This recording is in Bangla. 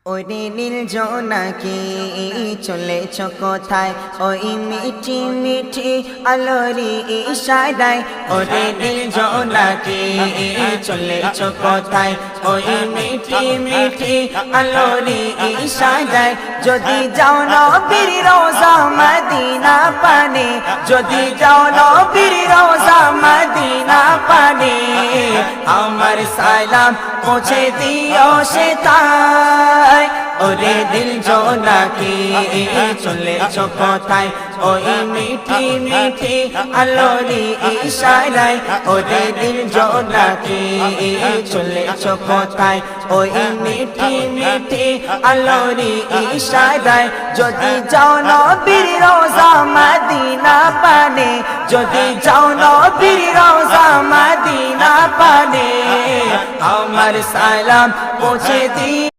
ওরে নীল জোনাকি চলেছ কোথায় ওই মিঠি মিঠি আলোরি ইশারায় ওরে নীল জোনাকি চলেছ কোথায় ওই মিঠি মিঠি আলোরি ইশারায় যদি যাও নবীর রওজা মদিনা পানে যদি যাও নবীর রওজা মদিনা পানে আমার সালাম পৌঁছে দিও সে তাই ওরে দিল জোনাকি চলেছ কোথায় ওই মিঠি মিঠি আলোরি ইশারায় ওরে দিল জোনাকি চলেছ কোথায় ওই মিঠি মিঠি আলোরি ইশারায় যদি যাও নবীর রওজা মদিনা পানে যদি যাও নবীর রওজা মদিনা পানে আমার সালাম পৌঁছে দিও